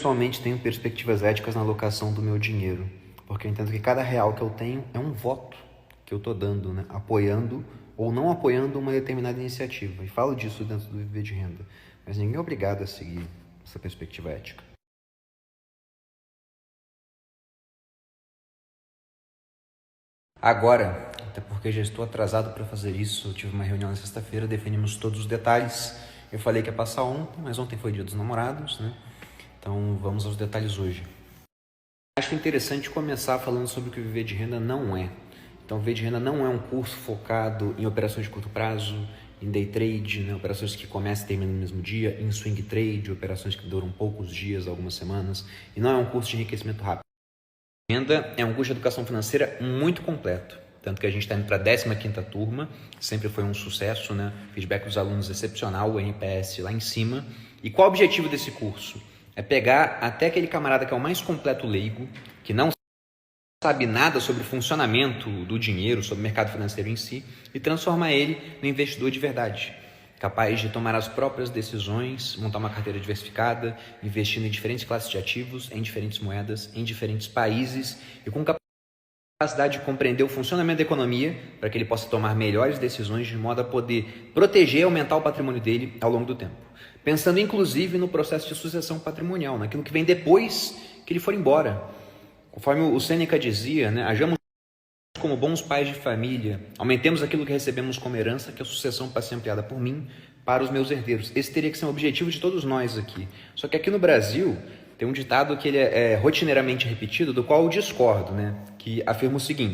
Pessoalmente tenho perspectivas éticas na alocação do meu dinheiro, porque eu entendo que cada real que eu tenho é um voto que eu estou dando, né? Apoiando ou não apoiando uma determinada iniciativa. E falo disso dentro do Viver de Renda. Mas ninguém é obrigado a seguir essa perspectiva ética. Agora, até porque já estou atrasado para fazer isso, eu tive uma reunião na sexta-feira, definimos todos os detalhes. Eu falei que ia passar ontem, mas ontem foi dia dos namorados, né? Então vamos aos detalhes hoje. Acho interessante começar falando sobre o que o Viver de Renda não é. Então, o Viver de Renda não é um curso focado em operações de curto prazo, em day trade, né? Operações que começam e terminam no mesmo dia, em swing trade, operações que duram poucos dias, algumas semanas. E não é um curso de enriquecimento rápido. Renda é um curso de educação financeira muito completo. Tanto que a gente está indo para a 15ª turma, sempre foi um sucesso, né? Feedback dos alunos excepcional, o NPS lá em cima. E qual o objetivo desse curso? É pegar até aquele camarada que é o mais completo leigo, que não sabe nada sobre o funcionamento do dinheiro, sobre o mercado financeiro em si, e transformar ele no investidor de verdade, capaz de tomar as próprias decisões, montar uma carteira diversificada, investindo em diferentes classes de ativos, em diferentes moedas, em diferentes países, e com capacidade de compreender o funcionamento da economia para que ele possa tomar melhores decisões de modo a poder proteger e aumentar o patrimônio dele ao longo do tempo. Pensando inclusive no processo de sucessão patrimonial, naquilo que vem depois que ele for embora. Conforme o Sêneca dizia, né, hajamos como bons pais de família, aumentemos aquilo que recebemos como herança, que a sucessão passe ser ampliada por mim para os meus herdeiros. Esse teria que ser um objetivo de todos nós aqui. Só que aqui no Brasil tem um ditado que ele é rotineiramente repetido, do qual eu discordo, né, que afirma o seguinte: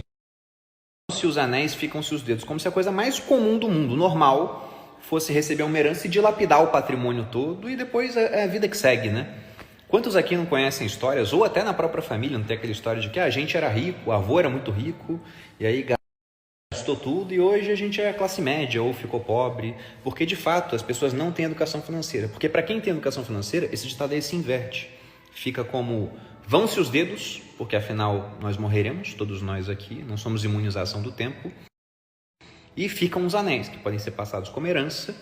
se os anéis, ficam-se os dedos, como se a coisa mais comum do mundo, normal, fosse receber uma herança e dilapidar o patrimônio todo e depois é a vida que segue, né? Quantos aqui não conhecem histórias, ou até na própria família, não tem aquela história de que a gente era rico, o avô era muito rico, e aí gastou tudo, e hoje a gente é classe média ou ficou pobre, porque de fato as pessoas não têm educação financeira. Porque para quem tem educação financeira, esse ditado aí se inverte. Fica como, vão-se os dedos, porque afinal nós morreremos, todos nós aqui, não somos imunes à ação do tempo, e ficam os anéis, que podem ser passados como herança,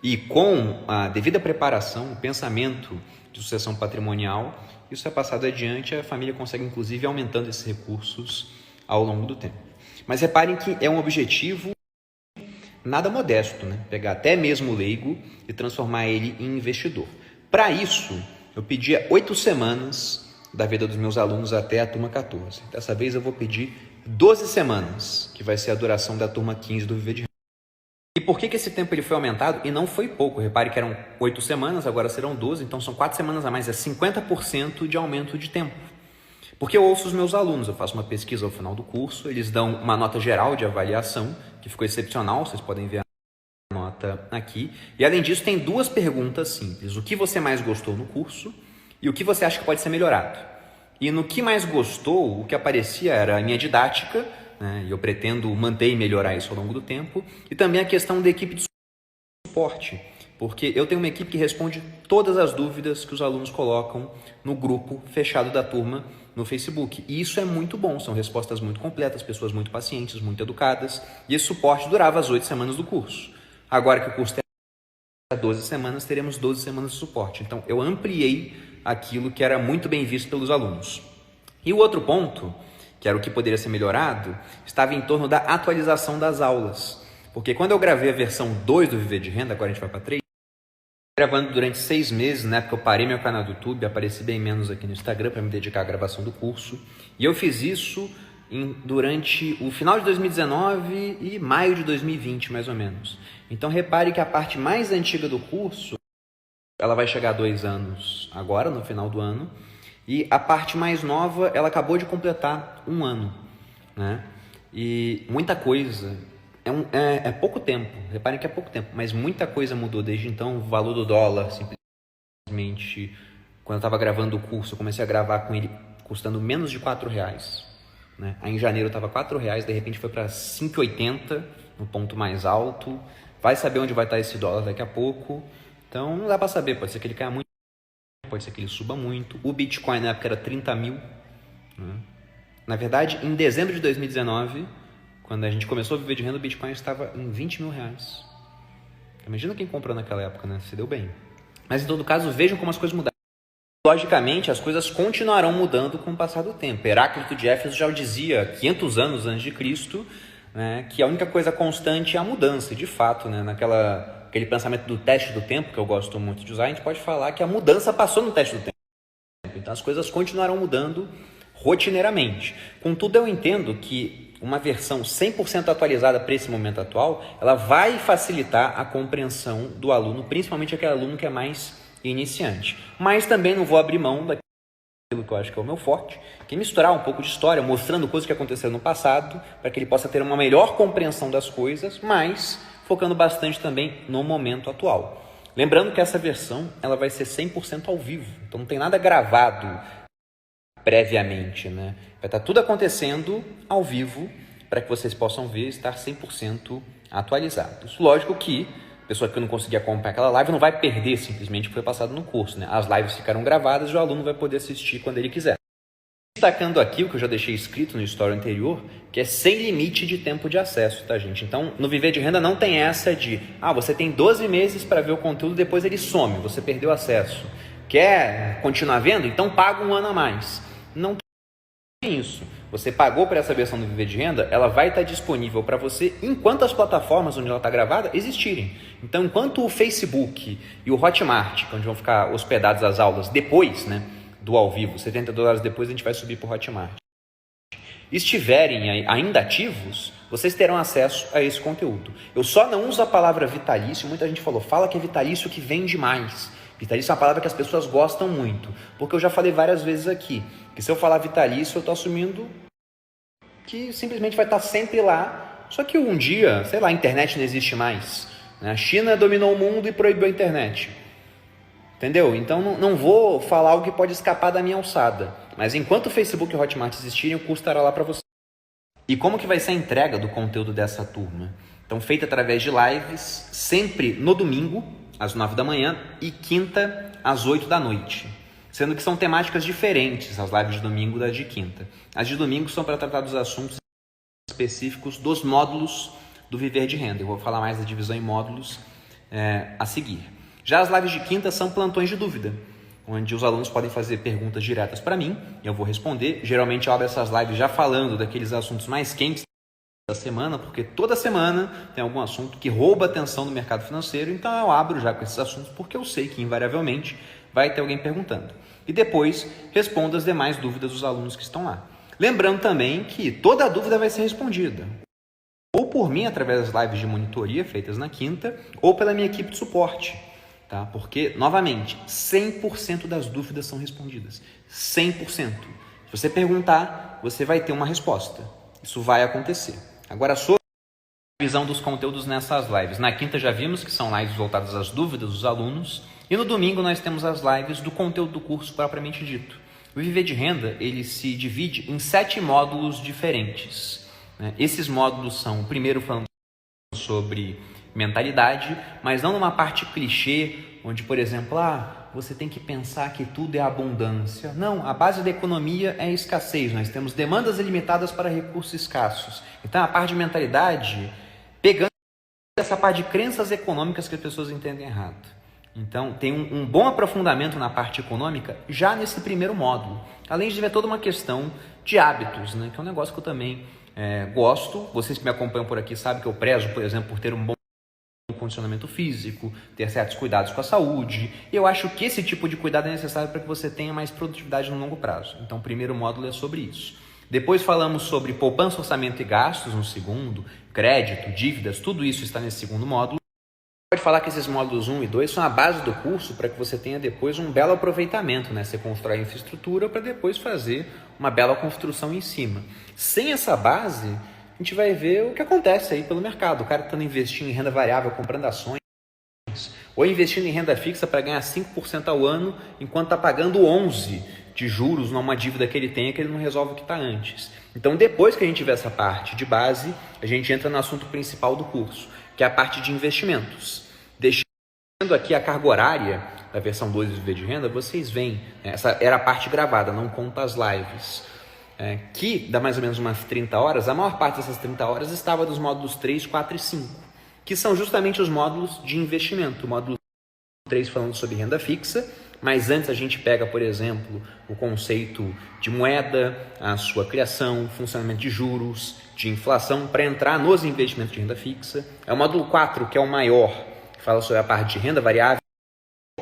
e com a devida preparação, o pensamento de sucessão patrimonial, isso é passado adiante, a família consegue inclusive aumentando esses recursos ao longo do tempo. Mas reparem que é um objetivo nada modesto, né? Pegar até mesmo o leigo e transformar ele em investidor. Para isso, eu pedia 8 semanas da vida dos meus alunos até a turma 14. Dessa vez eu vou pedir 12 semanas, que vai ser a duração da turma 15 do Viver de Renda. E por que esse tempo ele foi aumentado? E não foi pouco. Repare que eram 8 semanas, agora serão 12, então são 4 semanas a mais. É 50% de aumento de tempo. Porque eu ouço os meus alunos, eu faço uma pesquisa ao final do curso, eles dão uma nota geral de avaliação, que ficou excepcional, vocês podem ver a nota aqui. E além disso, tem 2 perguntas simples. O que você mais gostou no curso e o que você acha que pode ser melhorado? E no que mais gostou, o que aparecia era a minha didática, né, e eu pretendo manter e melhorar isso ao longo do tempo, e também a questão da equipe de suporte, porque eu tenho uma equipe que responde todas as dúvidas que os alunos colocam no grupo fechado da turma no Facebook. E isso é muito bom, são respostas muito completas, pessoas muito pacientes, muito educadas, e esse suporte durava as 8 semanas do curso. Agora que o curso tem 12 semanas, teremos 12 semanas de suporte. Então, eu ampliei aquilo que era muito bem visto pelos alunos. E o outro ponto, que era o que poderia ser melhorado, estava em torno da atualização das aulas. Porque quando eu gravei a versão 2 do Viver de Renda, agora a gente vai para 3, gravando durante 6 meses, né, porque eu parei meu canal do YouTube, apareci bem menos aqui no Instagram para me dedicar à gravação do curso. E eu fiz isso durante o final de 2019 e maio de 2020, mais ou menos. Então repare que a parte mais antiga do curso, ela vai chegar a 2 anos agora, no final do ano, e a parte mais nova, ela acabou de completar 1 ano, né? E muita coisa, é pouco tempo, reparem que é pouco tempo, mas muita coisa mudou desde então. O valor do dólar, simplesmente, quando eu estava gravando o curso, eu comecei a gravar com ele custando menos de R$4, né? Aí em janeiro estava R$4, de repente foi para 5,80 no ponto mais alto. Vai saber onde vai estar esse dólar daqui a pouco. Então não dá para saber, pode ser que ele caia muito, pode ser que ele suba muito. O Bitcoin na época era 30 mil, né? Na verdade, em dezembro de 2019, quando a gente começou a viver de renda, o Bitcoin estava em R$20 mil. Imagina quem comprou naquela época, né? Se deu bem. Mas em todo caso, vejam como as coisas mudaram. Logicamente, as coisas continuarão mudando com o passar do tempo. Heráclito de Éfeso já o dizia 500 anos antes de Cristo, né, que a única coisa constante é a mudança. E de fato, né, aquele pensamento do teste do tempo, que eu gosto muito de usar, a gente pode falar que a mudança passou no teste do tempo. Então as coisas continuarão mudando rotineiramente. Contudo, eu entendo que uma versão 100% atualizada para esse momento atual, ela vai facilitar a compreensão do aluno, principalmente aquele aluno que é mais iniciante. Mas também não vou abrir mão daquilo que eu acho que é o meu forte, que é misturar um pouco de história, mostrando coisas que aconteceram no passado, para que ele possa ter uma melhor compreensão das coisas, mas focando bastante também no momento atual. Lembrando que essa versão ela vai ser 100% ao vivo, então não tem nada gravado previamente, né? Vai estar tudo acontecendo ao vivo para que vocês possam ver e estar 100% atualizados. Lógico que a pessoa que não conseguir acompanhar aquela live não vai perder simplesmente o que foi passado no curso, né? As lives ficaram gravadas e o aluno vai poder assistir quando ele quiser. Destacando aqui o que eu já deixei escrito no story anterior, que é sem limite de tempo de acesso, tá, gente? Então, no Viver de Renda não tem essa de, você tem 12 meses para ver o conteúdo, depois ele some, você perdeu acesso. Quer continuar vendo? Então paga um ano a mais. Não tem isso. Você pagou para essa versão do Viver de Renda, ela vai estar disponível para você enquanto as plataformas onde ela está gravada existirem. Então, enquanto o Facebook e o Hotmart, onde vão ficar hospedadas as aulas depois, né, do ao vivo, 72 horas depois a gente vai subir para o Hotmart, estiverem ainda ativos, vocês terão acesso a esse conteúdo. Eu só não uso a palavra vitalício, muita gente fala que é vitalício que vende mais. Vitalício é uma palavra que as pessoas gostam muito, porque eu já falei várias vezes aqui, que se eu falar vitalício, eu estou assumindo que simplesmente vai estar sempre lá, só que um dia, sei lá, a internet não existe mais, né? A China dominou o mundo e proibiu a internet, entendeu? Então não vou falar algo que pode escapar da minha alçada, mas enquanto o Facebook e o Hotmart existirem, o curso estará lá para você. E como que vai ser a entrega do conteúdo dessa turma? Então, feita através de lives, sempre no domingo, às 9 da manhã, e quinta, às 8 da noite. Sendo que são temáticas diferentes, as lives de domingo das de quinta. As de domingo são para tratar dos assuntos específicos dos módulos do Viver de Renda. Eu vou falar mais da divisão em módulos a seguir. Já as lives de quinta são plantões de dúvida, onde os alunos podem fazer perguntas diretas para mim, e eu vou responder. Geralmente eu abro essas lives já falando daqueles assuntos mais quentes da semana, porque toda semana tem algum assunto que rouba a atenção do mercado financeiro, então eu abro já com esses assuntos, porque eu sei que invariavelmente vai ter alguém perguntando. E depois respondo as demais dúvidas dos alunos que estão lá. Lembrando também que toda dúvida vai ser respondida, ou por mim, através das lives de monitoria feitas na quinta, ou pela minha equipe de suporte, tá? Porque, novamente, 100% das dúvidas são respondidas. 100%. Se você perguntar, você vai ter uma resposta. Isso vai acontecer. Agora, sobre a visão dos conteúdos nessas lives. Na quinta já vimos que são lives voltadas às dúvidas dos alunos. E no domingo nós temos as lives do conteúdo do curso propriamente dito. O Viver de Renda, ele se divide em 7 módulos diferentes, né? Esses módulos são, o primeiro falando sobre mentalidade, mas não numa parte clichê, onde, por exemplo, você tem que pensar que tudo é abundância. Não, a base da economia é a escassez. Nós temos demandas ilimitadas para recursos escassos. Então, a parte de mentalidade, pegando essa parte de crenças econômicas que as pessoas entendem errado. Então, tem um bom aprofundamento na parte econômica já nesse primeiro módulo. Além de ver toda uma questão de hábitos, né? Que é um negócio que eu também gosto. Vocês que me acompanham por aqui sabem que eu prezo, por exemplo, por ter um bom condicionamento físico, ter certos cuidados com a saúde. E eu acho que esse tipo de cuidado é necessário para que você tenha mais produtividade no longo prazo. Então, o primeiro módulo é sobre isso. Depois falamos sobre poupança, orçamento e gastos no segundo, crédito, dívidas, tudo isso está nesse segundo módulo. Pode falar que esses módulos 1 e 2 são a base do curso para que você tenha depois um belo aproveitamento, né? Você constrói a infraestrutura para depois fazer uma bela construção em cima. Sem essa base, a gente vai ver o que acontece aí pelo mercado. O cara está investindo em renda variável, comprando ações, ou investindo em renda fixa para ganhar 5% ao ano, enquanto está pagando 11% de juros numa dívida que ele tem, que ele não resolve o que está antes. Então, depois que a gente tiver essa parte de base, a gente entra no assunto principal do curso, que é a parte de investimentos. Deixando aqui a carga horária da versão 2 do Viver de Renda, vocês veem, essa era a parte gravada, não conta as lives, que dá mais ou menos umas 30 horas. A maior parte dessas 30 horas estava dos módulos 3, 4 e 5, que são justamente os módulos de investimento. O módulo 3 falando sobre renda fixa, Mas antes a gente pega, por exemplo, o conceito de moeda, a sua criação, funcionamento de juros, de inflação, para entrar nos investimentos de renda fixa. É o módulo 4, que é o maior, que fala sobre a parte de renda variável.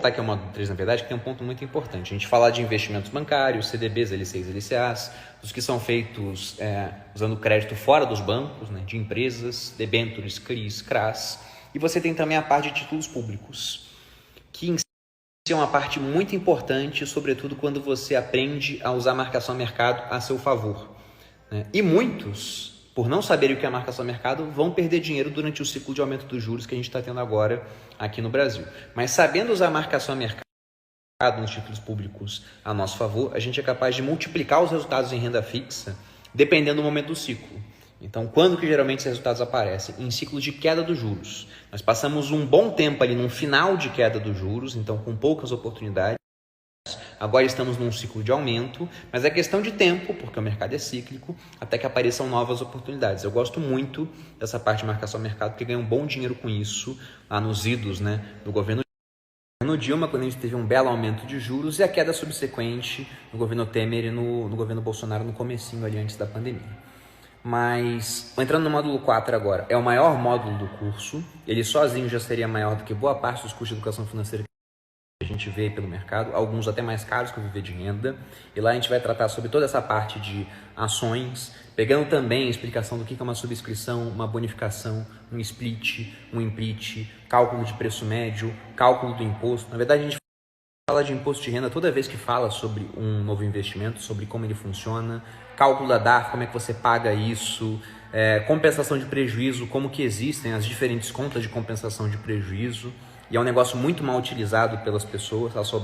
Que é o módulo 3, na verdade, que tem um ponto muito importante. A gente fala de investimentos bancários, CDBs, LCs, LCAs, os que são feitos usando crédito fora dos bancos, né, de empresas, debêntures, CRIs, CRAs. E você tem também a parte de títulos públicos, que em si é uma parte muito importante, sobretudo quando você aprende a usar a marcação a mercado a seu favor, né? E muitos, por não saberem o que é a marcação a mercado, vão perder dinheiro durante o ciclo de aumento dos juros que a gente está tendo agora aqui no Brasil. Mas sabendo usar a marcação a mercado nos títulos públicos a nosso favor, a gente é capaz de multiplicar os resultados em renda fixa dependendo do momento do ciclo. Então, quando que geralmente esses resultados aparecem? Em ciclos de queda dos juros. Nós passamos um bom tempo ali num final de queda dos juros, então com poucas oportunidades. Agora estamos num ciclo de aumento, mas é questão de tempo, porque o mercado é cíclico, até que apareçam novas oportunidades. Eu gosto muito dessa parte de marcação ao mercado, porque ganha um bom dinheiro com isso, lá nos idos, né, do governo Dilma, quando a gente teve um belo aumento de juros, e a queda subsequente no governo Temer e no governo Bolsonaro no comecinho ali antes da pandemia. Mas, entrando no módulo 4 agora, é o maior módulo do curso, ele sozinho já seria maior do que boa parte dos cursos de educação financeira que a gente vê pelo mercado, alguns até mais caros que o Viver de Renda, e lá a gente vai tratar sobre toda essa parte de ações, pegando também a explicação do que é uma subscrição, uma bonificação, um split, um implit, cálculo de preço médio, cálculo do imposto. Na verdade, a gente fala de imposto de renda toda vez que fala sobre um novo investimento, sobre como ele funciona, cálculo da DARF, como é que você paga isso, compensação de prejuízo, como que existem as diferentes contas de compensação de prejuízo, e é um negócio muito mal utilizado pelas pessoas, elas só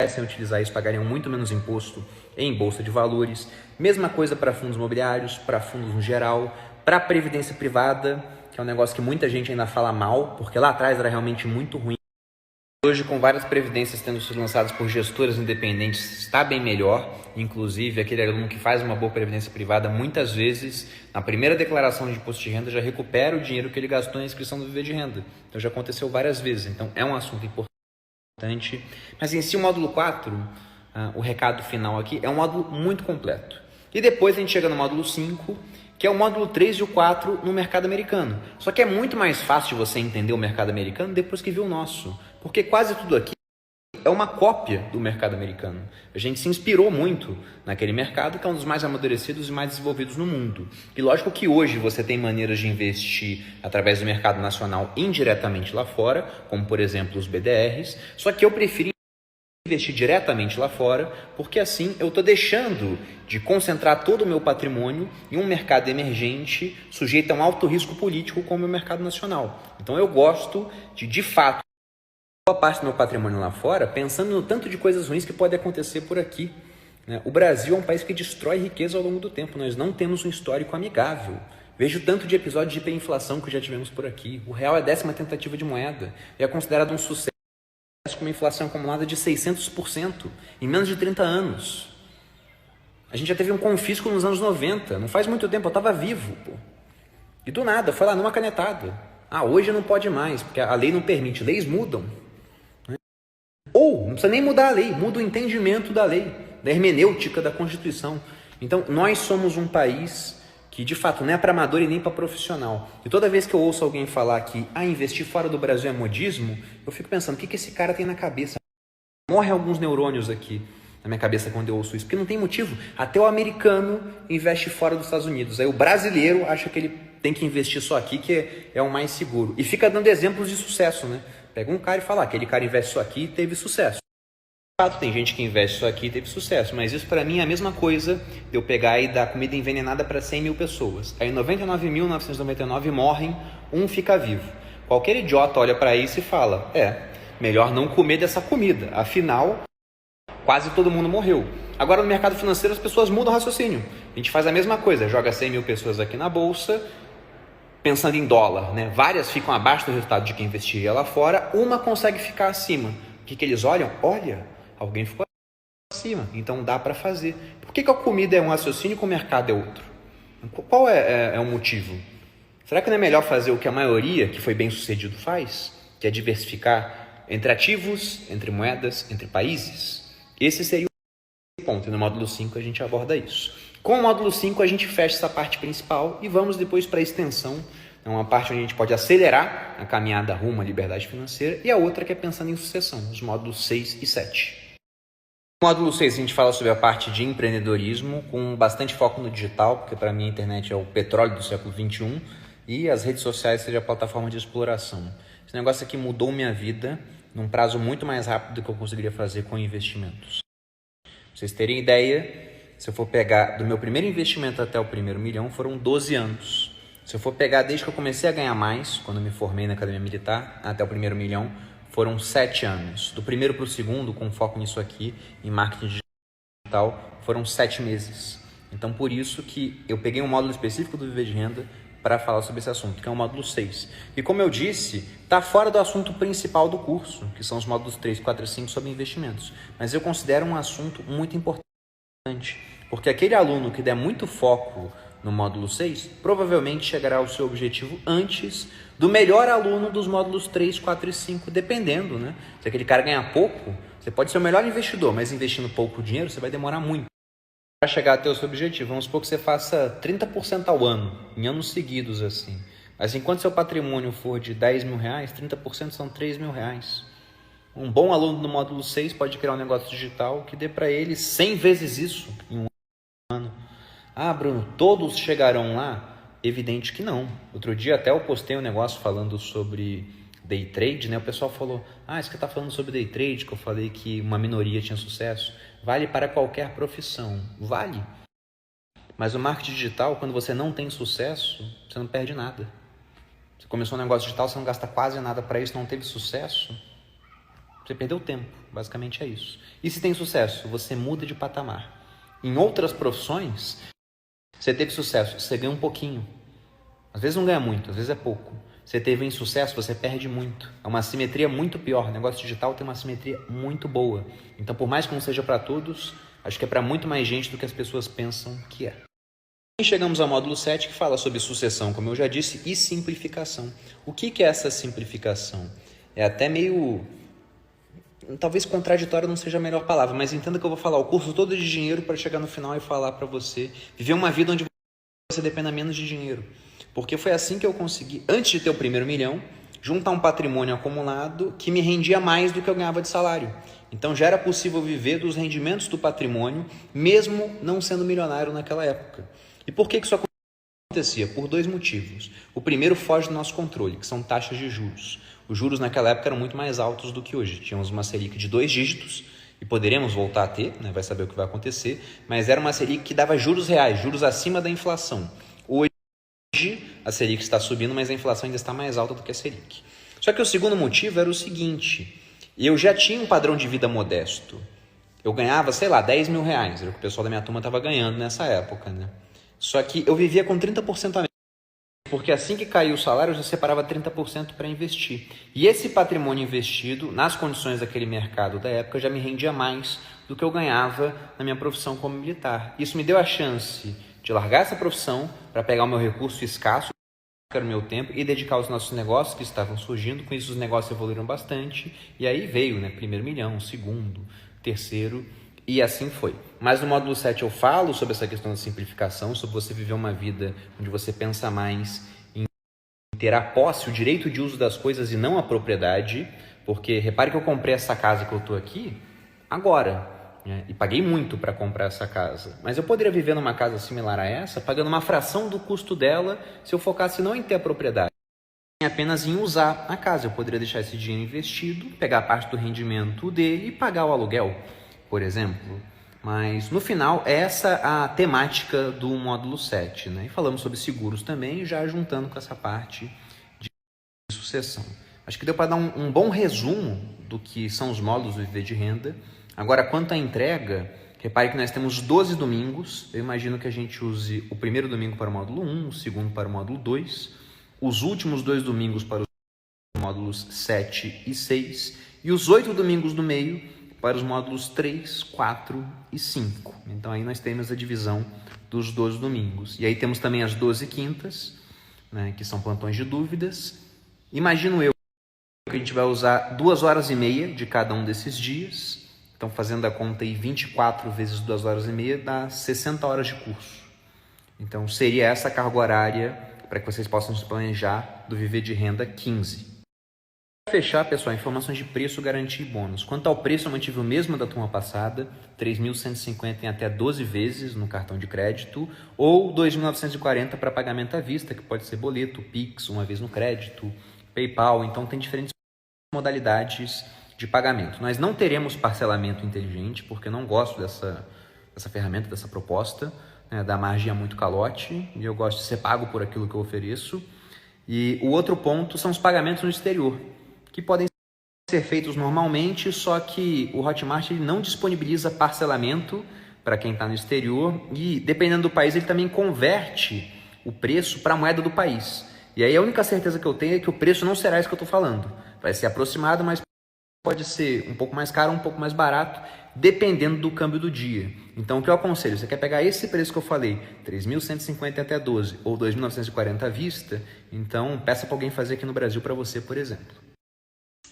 sem utilizar isso pagariam muito menos imposto em bolsa de valores. Mesma coisa para fundos imobiliários, para fundos no geral, para previdência privada, que é um negócio que muita gente ainda fala mal, porque lá atrás era realmente muito ruim. Hoje, com várias previdências tendo sido lançadas por gestoras independentes, está bem melhor. Inclusive, aquele aluno que faz uma boa previdência privada, muitas vezes, na primeira declaração de imposto de renda, já recupera o dinheiro que ele gastou na inscrição do Viver de Renda. Então, já aconteceu várias vezes. Então, é um assunto importante. Mas, em si, o módulo 4, o recado final aqui, é um módulo muito completo. E depois a gente chega no módulo 5, que é o módulo 3 e o 4 no mercado americano. Só que é muito mais fácil de você entender o mercado americano depois que viu o nosso. Porque quase tudo aqui é uma cópia do mercado americano. A gente se inspirou muito naquele mercado, que é um dos mais amadurecidos e mais desenvolvidos no mundo. E lógico que hoje você tem maneiras de investir através do mercado nacional indiretamente lá fora, como por exemplo os BDRs, só que eu prefiro investir diretamente lá fora, porque assim eu estou deixando de concentrar todo o meu patrimônio em um mercado emergente sujeito a um alto risco político como o mercado nacional. Então eu gosto de fato, boa parte do meu patrimônio lá fora, pensando no tanto de coisas ruins que pode acontecer por aqui, né? O Brasil é um país que destrói riqueza ao longo do tempo, nós não temos um histórico amigável. Veja o tanto de episódios de hiperinflação que já tivemos por aqui. O real é a 10ª tentativa de moeda e é considerado um sucesso com uma inflação acumulada de 600% em menos de 30 anos. A gente já teve um confisco nos anos 90, não faz muito tempo, eu estava vivo, pô. E do nada, foi lá numa canetada. Hoje não pode mais, porque a lei não permite, leis mudam. Ou, não precisa nem mudar a lei, muda o entendimento da lei, da hermenêutica da Constituição. Então, nós somos um país que, de fato, não é para amador e nem para profissional. E toda vez que eu ouço alguém falar que investir fora do Brasil é modismo, eu fico pensando, o que esse cara tem na cabeça? Morrem alguns neurônios aqui na minha cabeça quando eu ouço isso, porque não tem motivo. Até o americano investe fora dos Estados Unidos. Aí o brasileiro acha que ele tem que investir só aqui, que é o mais seguro. E fica dando exemplos de sucesso, né? Pega um cara e fala, aquele cara investe só aqui e teve sucesso. De fato, tem gente que investe só aqui e teve sucesso, mas isso para mim é a mesma coisa de eu pegar e dar comida envenenada para 100 mil pessoas. Aí 99.999 morrem, um fica vivo. Qualquer idiota olha para isso e fala, melhor não comer dessa comida, afinal, quase todo mundo morreu. Agora no mercado financeiro as pessoas mudam o raciocínio. A gente faz a mesma coisa, joga 100 mil pessoas aqui na bolsa, pensando em dólar, né? Várias ficam abaixo do resultado de quem investiria lá fora, uma consegue ficar acima. O que eles olham? Olha, alguém ficou acima, então dá para fazer. Por que a comida é um raciocínio e o mercado é outro? Qual é o motivo? Será que não é melhor fazer o que a maioria, que foi bem sucedido, faz? Que é diversificar entre ativos, entre moedas, entre países. Esse seria o ponto, e no módulo 5 a gente aborda isso. Com o módulo 5 a gente fecha essa parte principal e vamos depois para a extensão, uma parte onde a gente pode acelerar a caminhada rumo à liberdade financeira, e a outra que é pensando em sucessão, os módulos 6 e 7. No módulo 6 a gente fala sobre a parte de empreendedorismo, com bastante foco no digital, porque para mim a internet é o petróleo do século 21 e as redes sociais seja a plataforma de exploração. Esse negócio aqui mudou minha vida num prazo muito mais rápido do que eu conseguiria fazer com investimentos. Pra vocês terem ideia, se eu for pegar do meu primeiro investimento até o primeiro milhão, foram 12 anos. Se eu for pegar desde que eu comecei a ganhar mais, quando eu me formei na Academia Militar, até o primeiro milhão, foram 7 anos. Do primeiro para o segundo, com foco nisso aqui, em marketing digital, foram 7 meses. Então, por isso que eu peguei um módulo específico do Viver de Renda para falar sobre esse assunto, que é o módulo 6. E como eu disse, está fora do assunto principal do curso, que são os módulos 3, 4 e 5 sobre investimentos. Mas eu considero um assunto muito importante, porque aquele aluno que der muito foco no módulo 6, provavelmente chegará ao seu objetivo antes do melhor aluno dos módulos 3, 4 e 5, dependendo, né? Se aquele cara ganhar pouco, você pode ser o melhor investidor, mas investindo pouco dinheiro, você vai demorar muito para chegar até o seu objetivo. Vamos supor que você faça 30% ao ano, em anos seguidos assim. Mas enquanto seu patrimônio for de 10 mil reais, 30% são 3 mil reais. Um bom aluno do módulo 6 pode criar um negócio digital que dê para ele 100 vezes isso em um ano. Ah, Bruno, todos chegarão lá? Evidente que não. Outro dia até eu postei um negócio falando sobre day trade, né? O pessoal falou, isso que está falando sobre day trade, que eu falei que uma minoria tinha sucesso. Vale para qualquer profissão. Vale. Mas o marketing digital, quando você não tem sucesso, você não perde nada. Você começou um negócio digital, você não gasta quase nada para isso, não teve sucesso, você perdeu tempo. Basicamente é isso. E se tem sucesso, você muda de patamar. Em outras profissões, você teve sucesso, você ganha um pouquinho. Às vezes não ganha muito, às vezes é pouco. Você teve insucesso, você perde muito. É uma simetria muito pior. O negócio digital tem uma simetria muito boa. Então, por mais que não seja para todos, acho que é para muito mais gente do que as pessoas pensam que é. E chegamos ao módulo 7, que fala sobre sucessão, como eu já disse, e simplificação. O que é essa simplificação? É até meio... talvez contraditório não seja a melhor palavra, mas entenda que eu vou falar o curso todo de dinheiro para chegar no final e falar para você viver uma vida onde você dependa menos de dinheiro. Porque foi assim que eu consegui, antes de ter o primeiro milhão, juntar um patrimônio acumulado que me rendia mais do que eu ganhava de salário. Então já era possível viver dos rendimentos do patrimônio, mesmo não sendo milionário naquela época. E por que isso acontecia? Por 2 motivos. O primeiro foge do nosso controle, que são taxas de juros. Os juros naquela época eram muito mais altos do que hoje. Tínhamos uma Selic de 2 dígitos, e poderemos voltar a ter, né? Vai saber o que vai acontecer, mas era uma Selic que dava juros reais, juros acima da inflação. Hoje a Selic está subindo, mas a inflação ainda está mais alta do que a Selic. Só que o segundo motivo era o seguinte, eu já tinha um padrão de vida modesto. Eu ganhava, 10 mil reais, era o que o pessoal da minha turma estava ganhando nessa época, né? Só que eu vivia com 30% a menos, porque assim que caiu o salário, eu já separava 30% para investir. E esse patrimônio investido, nas condições daquele mercado da época, já me rendia mais do que eu ganhava na minha profissão como militar. Isso me deu a chance de largar essa profissão para pegar o meu recurso escasso, que era o meu tempo, e dedicar aos nossos negócios que estavam surgindo. Com isso, os negócios evoluíram bastante. E aí veio, né, primeiro milhão, segundo, terceiro, e assim foi. Mas no módulo 7 eu falo sobre essa questão da simplificação, sobre você viver uma vida onde você pensa mais em ter a posse, o direito de uso das coisas e não a propriedade. Porque repare que eu comprei essa casa que eu estou aqui agora, né? E paguei muito para comprar essa casa. Mas eu poderia viver numa casa similar a essa, pagando uma fração do custo dela, se eu focasse não em ter a propriedade, apenas em usar a casa. Eu poderia deixar esse dinheiro investido, pegar parte do rendimento dele e pagar o aluguel, por exemplo. Mas no final, essa é a temática do módulo 7, né? E falamos sobre seguros também, já juntando com essa parte de sucessão. Acho que deu para dar um bom resumo do que são os módulos do Viver de Renda. Agora, quanto à entrega, repare que nós temos 12 domingos. Eu imagino que a gente use o primeiro domingo para o módulo 1, o segundo para o módulo 2, os últimos 2 domingos para os módulos 7 e 6 e os 8 domingos do meio para os módulos 3, 4 e 5. Então aí nós temos a divisão dos 12 domingos. E aí temos também as 12 quintas, né, que são plantões de dúvidas. Imagino eu A gente vai usar 2h30 de cada um desses dias. Então, fazendo a conta aí, 24 vezes 2h30 dá 60 horas de curso. Então, seria essa a carga horária para que vocês possam se planejar do Viver de Renda 15. Para fechar, pessoal, informações de preço, garantia e bônus. Quanto ao preço, eu mantive o mesmo da turma passada, 3.150 em até 12 vezes no cartão de crédito, ou 2.940 para pagamento à vista, que pode ser boleto, Pix, uma vez no crédito, PayPal. Então, tem diferentes modalidades de pagamento. Nós não teremos parcelamento inteligente, porque eu não gosto dessa ferramenta, dessa proposta, né? Da margem é muito calote, e eu gosto de ser pago por aquilo que eu ofereço. E o outro ponto são os pagamentos no exterior, que podem ser feitos normalmente, só que o Hotmart ele não disponibiliza parcelamento para quem está no exterior, e dependendo do país ele também converte o preço para a moeda do país. E aí a única certeza que eu tenho é que o preço não será isso que eu estou falando. Vai ser aproximado, mas pode ser um pouco mais caro, um pouco mais barato, dependendo do câmbio do dia. Então, o que eu aconselho, você quer pegar esse preço que eu falei, 3.150 até 12 ou 2.940 à vista, então peça para alguém fazer aqui no Brasil para você, por exemplo.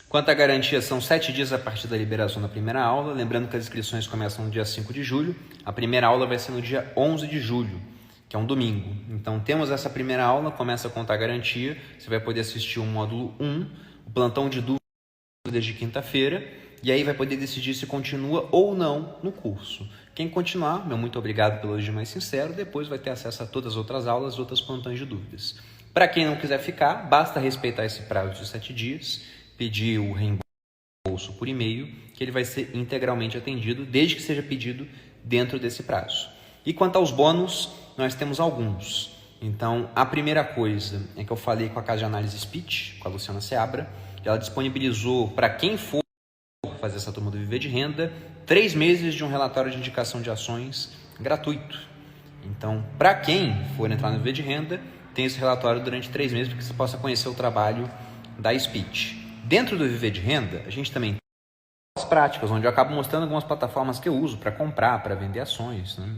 Quanto à garantia, são 7 dias a partir da liberação da primeira aula, lembrando que as inscrições começam no dia 5 de julho, a primeira aula vai ser no dia 11 de julho, que é um domingo. Então, temos essa primeira aula, começa a contar a garantia, você vai poder assistir o módulo 1, o plantão de dúvidas de quinta-feira, e aí vai poder decidir se continua ou não no curso. Quem continuar, meu muito obrigado pelo elogio mais sincero, depois vai ter acesso a todas as outras aulas, outras plantões de dúvidas. Para quem não quiser ficar, basta respeitar esse prazo de 7 dias, pedir o reembolso por e-mail, que ele vai ser integralmente atendido, desde que seja pedido dentro desse prazo. E quanto aos bônus, nós temos alguns. Então, a primeira coisa é que eu falei com a Casa de Análise Speech, com a Luciana Seabra, ela disponibilizou para quem for fazer essa turma do Viver de Renda 3 meses de um relatório de indicação de ações gratuito. Então, para quem for entrar no Viver de Renda, tem esse relatório durante 3 meses para que você possa conhecer o trabalho da Speech. Dentro do Viver de Renda, a gente também tem as práticas, onde eu acabo mostrando algumas plataformas que eu uso para comprar, para vender ações, né?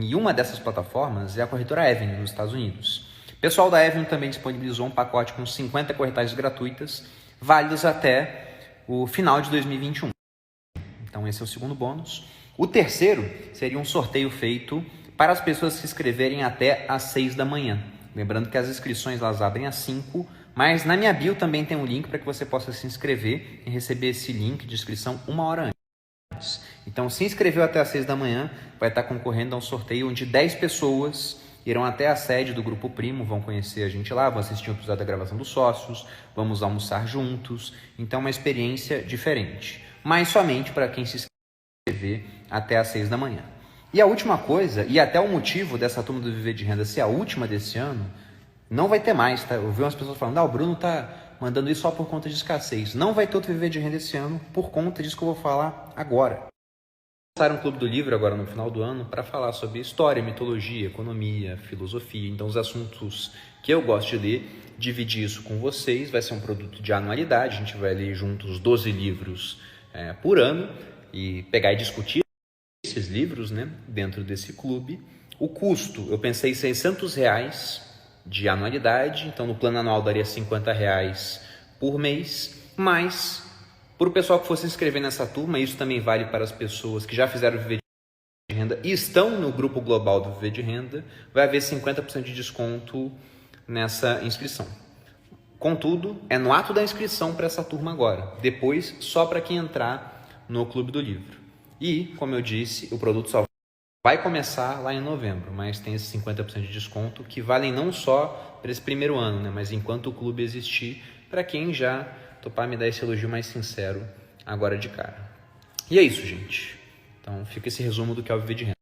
E uma dessas plataformas é a corretora Avenue, nos Estados Unidos. O pessoal da Avenue também disponibilizou um pacote com 50 corretagens gratuitas, válidos até o final de 2021. Então esse é o segundo bônus. O terceiro seria um sorteio feito para as pessoas se inscreverem até às 6 da manhã. Lembrando que as inscrições elas abrem às 5, mas na minha bio também tem um link para que você possa se inscrever e receber esse link de inscrição 1 hora antes. Então, se inscreveu até às 6 da manhã, vai estar concorrendo a um sorteio onde 10 pessoas irão até a sede do Grupo Primo, vão conhecer a gente lá, vão assistir um episódio da gravação dos sócios, vamos almoçar juntos. Então, uma experiência diferente, mas somente para quem se inscrever até às 6 da manhã. E a última coisa, e até o motivo dessa turma do Viver de Renda ser a última desse ano, não vai ter mais, tá? Eu vi umas pessoas falando, o Bruno tá mandando isso só por conta de escassez. Não vai ter outro Viver de Renda esse ano por conta disso que eu vou falar agora. Lançaram um clube do livro agora no final do ano para falar sobre história, mitologia, economia, filosofia. Então, os assuntos que eu gosto de ler, dividir isso com vocês. Vai ser um produto de anualidade. A gente vai ler juntos 12 livros por ano e pegar e discutir esses livros, né, dentro desse clube. O custo, eu pensei em R$600 de anualidade. Então, no plano anual daria R$50 por mês, mas para o pessoal que for se inscrever nessa turma, isso também vale para as pessoas que já fizeram o Viver de Renda e estão no grupo global do Viver de Renda, vai haver 50% de desconto nessa inscrição. Contudo, é no ato da inscrição para essa turma agora. Depois, só para quem entrar no Clube do Livro. E, como eu disse, o produto só vai começar lá em novembro, mas tem esses 50% de desconto que valem não só para esse primeiro ano, né, mas enquanto o clube existir, para quem já topar me dar esse elogio mais sincero agora de cara. E é isso, gente. Então fica esse resumo do que é o Viver de Renda.